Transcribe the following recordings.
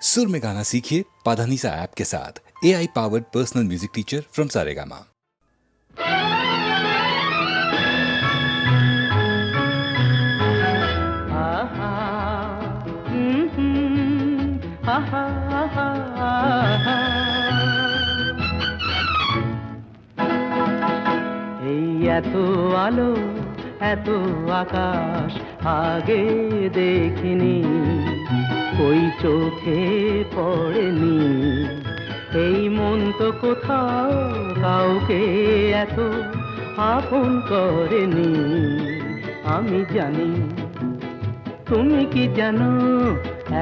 सुर में गाना सीखिए पाधानीसा ऐप के साथ। AI powered personal music teacher from Saregama. এত আলো এত আকাশ আগে দেখিনি, ওই চোখে পড়েনি। এই মন তো কোথাও কাউকে এত আপন করেনি। আমি জানি, তুমি কি জানো,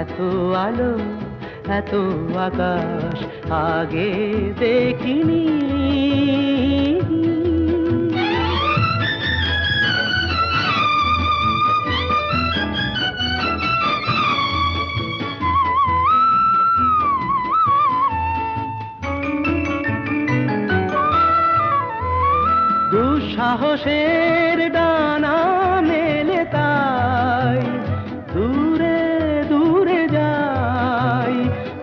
এত আলো এত আকাশ আগে দেখিনি। দুঃসাহসের ডানা মেলে তাই দূরে দূরে যাই।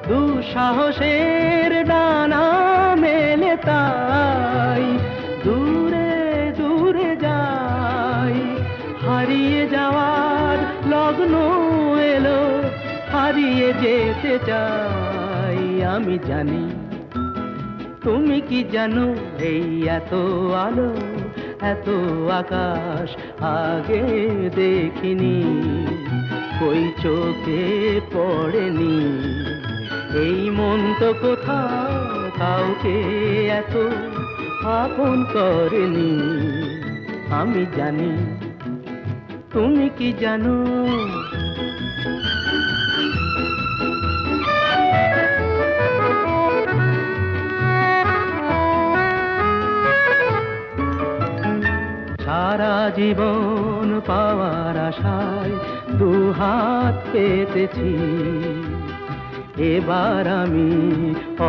দুঃসাহসের ডানা মেলে তাই দূরে দূরে যাই। হারিয়ে যাওয়ার লগ্ন এলো, হারিয়ে যেতে চাই। আমি জানি, তুমি কি জানো, এই এত আলো এত আকাশ আগে দেখিনি, ওই চোখে পড়েনি। এই মন তো কোথাও কাউকে এত আপন করেনি। আমি জানি, তুমি কি জানো। সারা জীবন পাওয়ার আশায় দুহাত পেতেছি, এবার আমি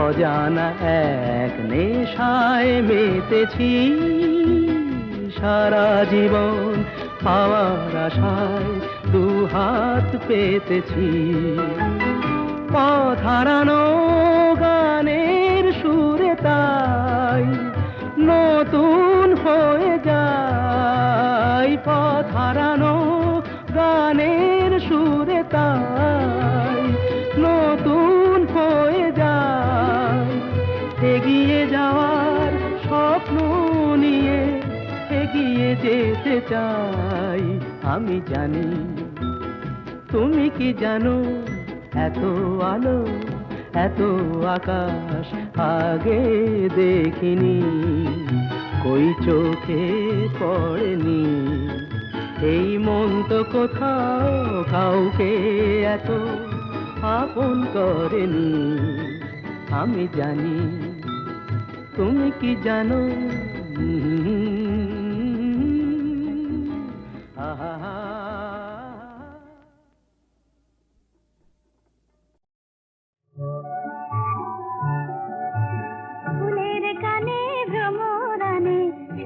অজানা এক নেশায় মেতেছি। সারা জীবন পাওয়ার আশায় দুহাত পেতেছি, পথ হারানো গানের সুরে তাই নতুন হয়ে যায়। পথ হারানো গানের সুরে তাই নতুন হয়ে যায়। এগিয়ে যাওয়ার স্বপ্ন নিয়ে এগিয়ে যেতে চাই। আমি জানি, তুমি কি জানো, এত আলো এত আকাশ আগে দেখিনি, কই চোখে পড়েনি। এই মন তো কোথাও কাউকে এত আপন করেনি। আমি জানি, তুমি কি জানো।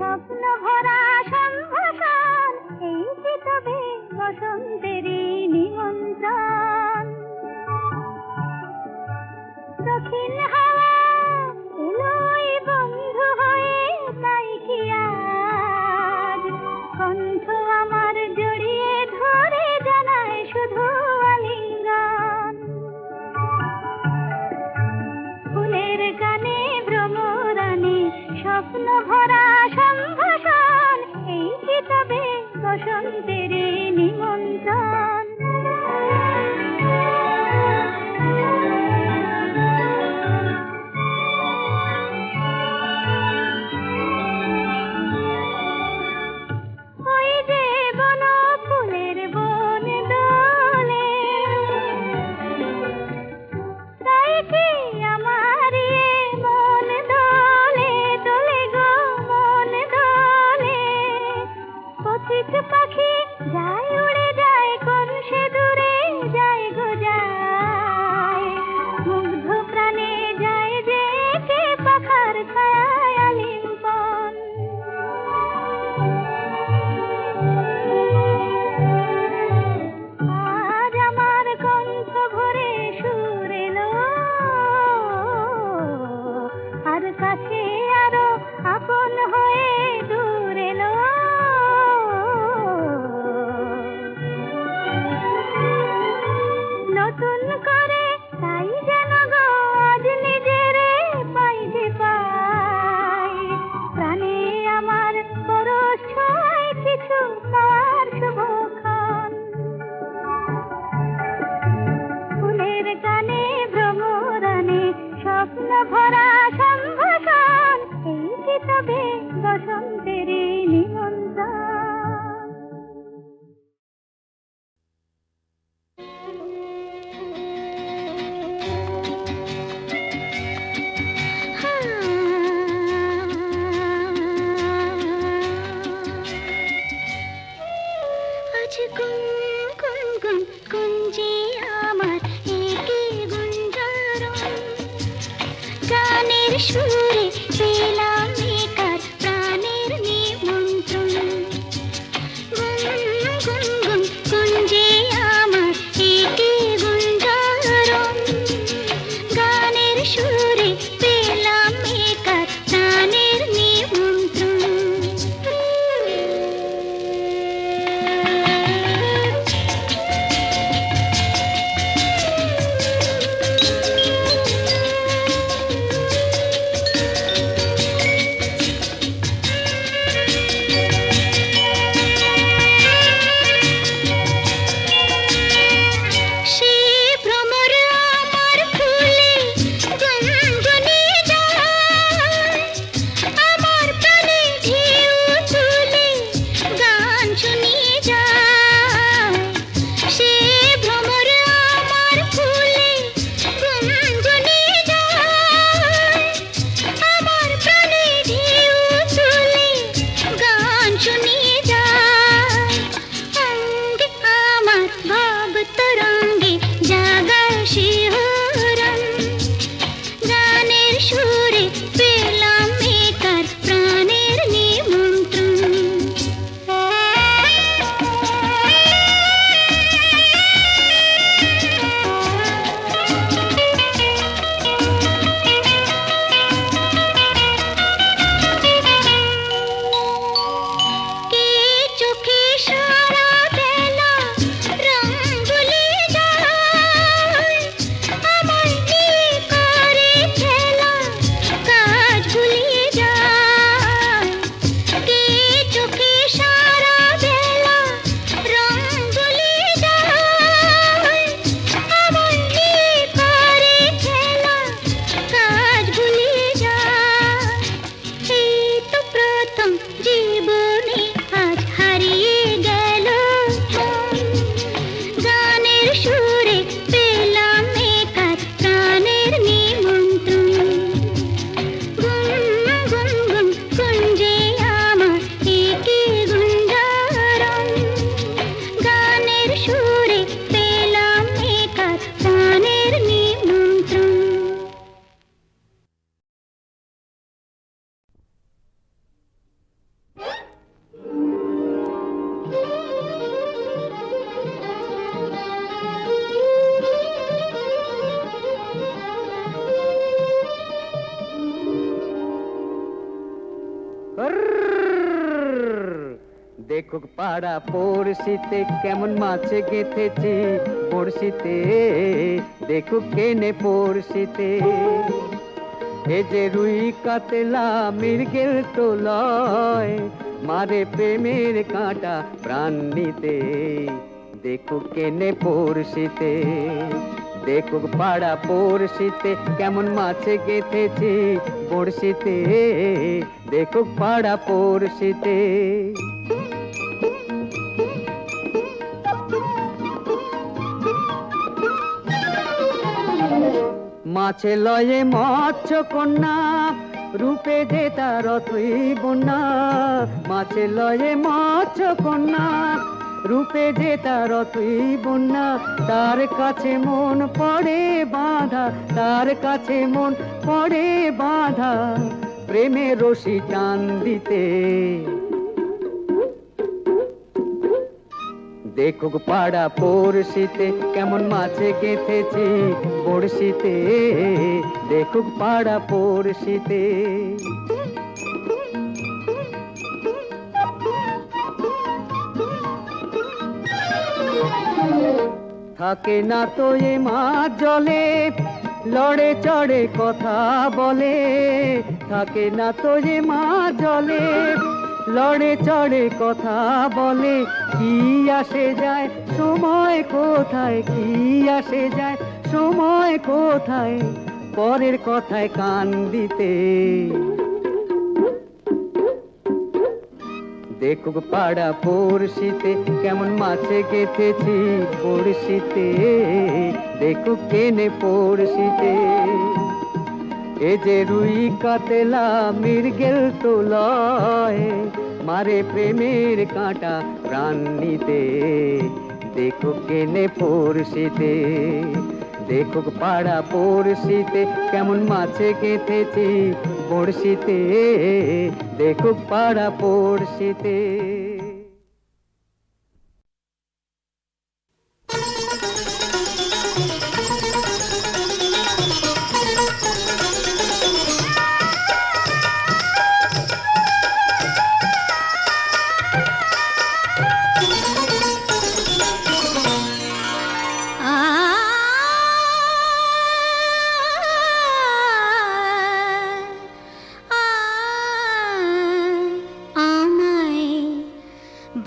স্বপ্ন ভরা সম্ভাষণ, এই যে তবে বসন্তেরই নিমন্ত্রণ। দক্ষিণ হাওয়া এলোই বন্ধু হয়ে, তাই কি আজ কণ্ঠ আমার জড়িয়ে ধরে জানায় শুধু আলিঙ্গন। ফুলের গানে ভ্রমরানে স্বপ্ন ভরা সম্ভাষণ, এই কি তবে বসন্তের নিমন্ত্রণ। ওই যে বন ফুলের বন দোলে, তাই কি আমার মন দোলে দোলে গো মন দোলে। পথিক পাখি করে তাই যেন গো আজ নিজেরে পাই যে পাই প্রাণে আমার পরশ ছোঁয় কিছু পাওয়ার শুভক্ষণ ফুলের গানে ভ্রমরানে স্বপ্ন ভরা সম্ভাষণ এই কি তবে বসন্তের নিমন্ত্রণ আজ গুন গুন গুন গুঞ্জে আমার একে গুঞ্জারণ গানের সুরে পেলাম একার প্রাণের নিমন্ত্রণ গুন গুন গুন গুঞ্জে আমার একে গুঞ্জারণ গানের সুরে পেলাম একার প্রাণের নিমন্ত্রণ দেখুক পাড়া পড়শিতে কেমন মাছ গেঁথেছি পড়শিতে দেখুক কেনে পড়শিতে এ যে রুই কাতলা মৃগেল তো লয় মারে প্রেমের কাঁটা প্রাণ নিতে দেখুক কেনে পড়শিতে দেখুক পাড়া পড়শিতে কেমন মাছ গেঁথেছি পড়শিতে দেখুক পাড়া পড়শিতে মাছে লয়ে মৎস্য কন্যা রূপে যে তার অতই বন্যা মাছে লয়ে মৎস্য কন্যা রূপে যে তার অতই বন্যা তার কাছে মন পড়ে বাঁধা তার কাছে মন পড়ে বাঁধা প্রেমে রশি টান দিতে দেখুক পাড়া পড়শিতে কেমন মাছে গেঁথেছি বড়শিতে দেখুক পাড়া পড়শিতে থাকে না তো এ মাছ জলে, লড়ে চড়ে কথা বলে। থাকে না তো এ মাছ জলে, লড়ে চড়ে কথা বলে। কি আসে যায় সময় কোথায়, কি আসে যায় সময় কোথায়, পরের কথায় কান দিতে। দেখুক পাড়া পড়শিতে কেমন মাছে গেথেছি পড়শিতে। দেখুক কেনে পড়শিতে, এ যে রুই কাতলা মৃগেল তো লয়, মারে প্রেমের কাঁটা প্রাণ নিতে। দেখুক কেনে পড়শিতে, দেখুক পাড়া পড়শিতে কেমন মাছে গেথেছি পড়শিতে। দেখুক পাড়া পড়শিতে।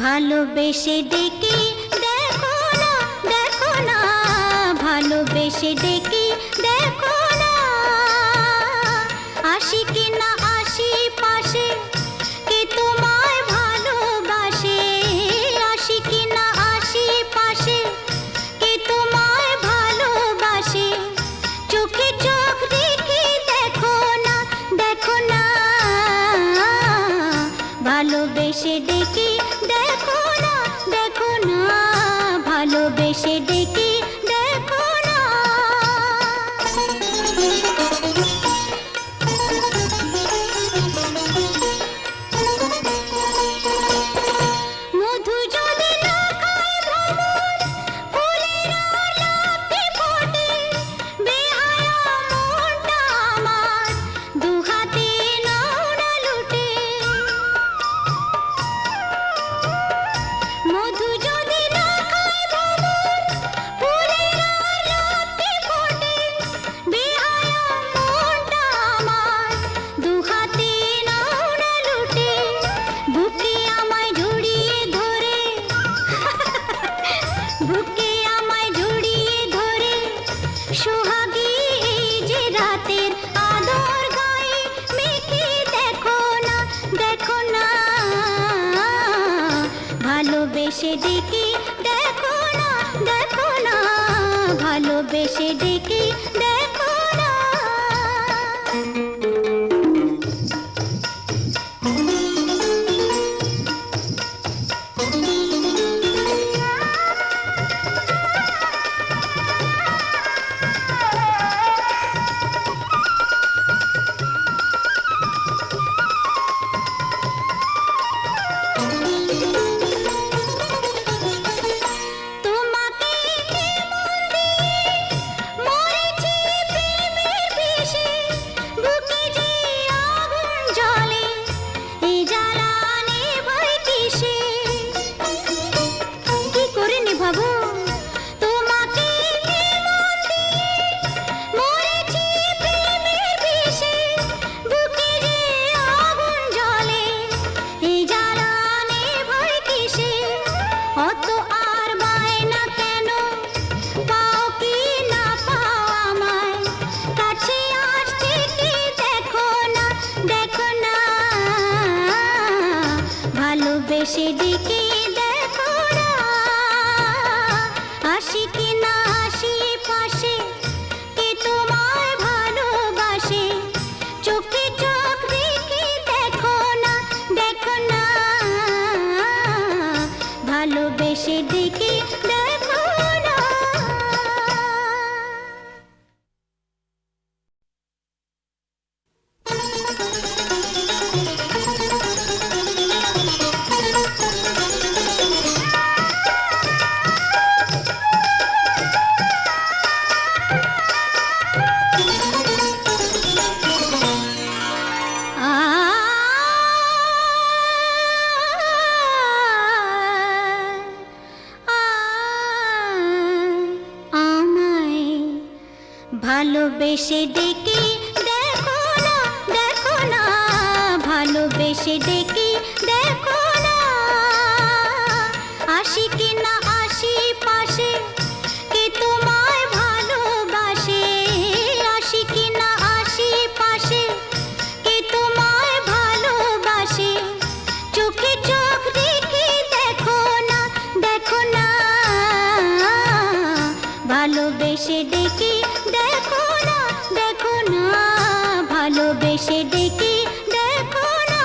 ভালোবেসে ডেকে দেখো না, দেখো না, ভালোবেসে ডেকে দেখো না, আসি কি না আসি পাশে, কে তোমায় ভালোবাসে। আসি কি না আসি পাশে, কে তোমায় ভালোবাসে। চোখে চোখ রেখে দেখো না, দেখো না, ভালোবেসে ডেকে দেখো না, দেখো না, ভালোবেসে ডেকে দেখো না। মধু যদি না খায় ভ্রমর, ফুলের আলাপে ফোটে, বেহায়া মনটা আমার দুহাতে নাও না লুটে। মধু যদি না খায় ভ্রমর, ফুলের আলাপে ফোটে, বেহায়া মনটা আমার দুহাতে নাও না লুটে। বুকে আমায় জড়িয়ে ধরে, বুকে আমায় জড়িয়ে ধরে, সোহাগী এই যে রাতের আদর গায়ে মেখে দেখো না, দেখো না, ভালোবেসে ডেকে দেখো না, দেখো না, ভালোবেসে ডেকে দেখো না। তোমাকে মন দিয়ে মরেছি প্রেমের বিষে, বুকে যে আগুন জ্বলে, এই জ্বালা নেভাই কিসে। কি করে নেভাবো? তোমাকে মন দিয়ে মরেছি প্রেমের বিষে, বুকে যে আগুন জ্বলে, এই জ্বালা নেভাই কিসে। অত আর বায়না কেন, পাও কি না পাও আমায়, কাছে আসছে কি দেখো না, দেখো না, ভালোবেসে ডেকে দেখো না, আসি কি না আসি পাশে, কে তোমায় ভালোবাসে। চোখে চোখ রেখে দেখো না, দেখো না, ভালোবেসে ডেকে দেখো না। ভালোবেসে ডেকে দেখো না, দেখো না, ভালোবেসে ডেকে দেখো না, আসি কি না আসি পাশে, কে তোমায় ভালোবাসে, আসি কি না আসি পাশে, কে তোমায় ভালোবাসে, চোখে চোখ রেখে দেখো না, দেখো না, ভালোবেসে ডেকে দেখো না, দেখো না, ভালোবেসে ডেকে দেখো না।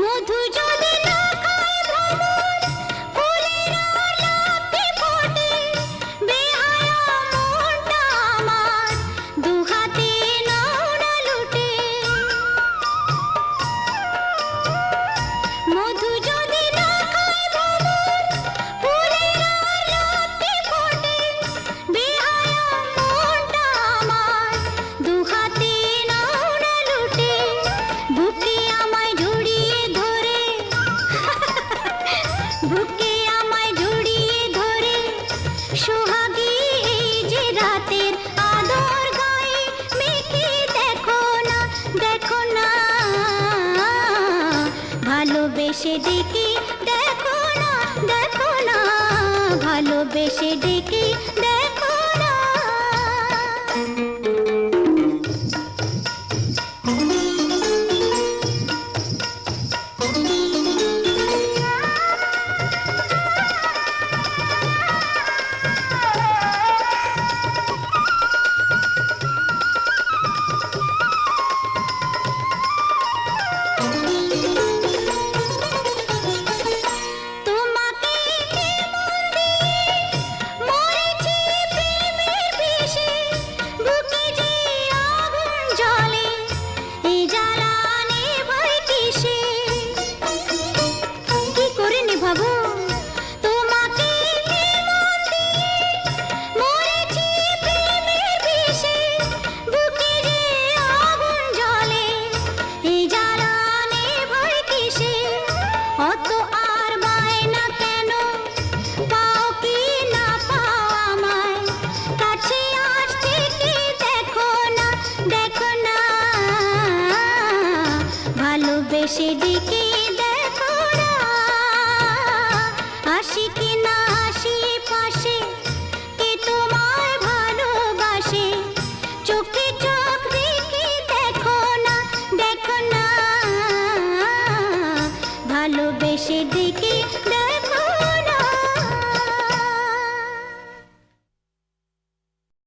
মধু যদি না খায় ভ্রমর, ফুলের আলাপে ফোটে, বেহায়া মনটা আমার দুহাতে নাও না লুটে। মধু যদি না খায় ভ্রমর, ফুলের আলাপে ফোটে, বেহায়া মনটা আমার দুহাতে নাও না লুটে। বুকে আমায় জড়িয়ে ধরে, বুকে আমায় জড়িয়ে ধরে, সোহাগী এই যে রাতের আদর গায়ে মেখে দেখো না, দেখো না, ভালোবেসে ডেকে দেখো না, দেখো না, ভালোবেসে ডেকে দেখো না। তোমাকে মন দিয়ে মরেছি প্রেমের বিষে, বুকে যে আগুন জ্বলে, এই জ্বালা নেভাই কিসে, কি করে নেভাবো? তোমাকে মন দিয়ে মরেছি প্রেমের বিষে, বুকে যে আগুন জ্বলে, এই জ্বালা নেভাই কিসে, অত আর বায়না কেন, পাও কি না পাও আমায়, কাছে আসতে কি দেখো না, দেখো না, ভালোবেসে ডেকে দেখো না, আসি কি না আসি পাশে, কে তোমায় ভালোবাসে, চোখে চোখ রেখে দেখো না, দেখো না, ভালোবেসে ডেকে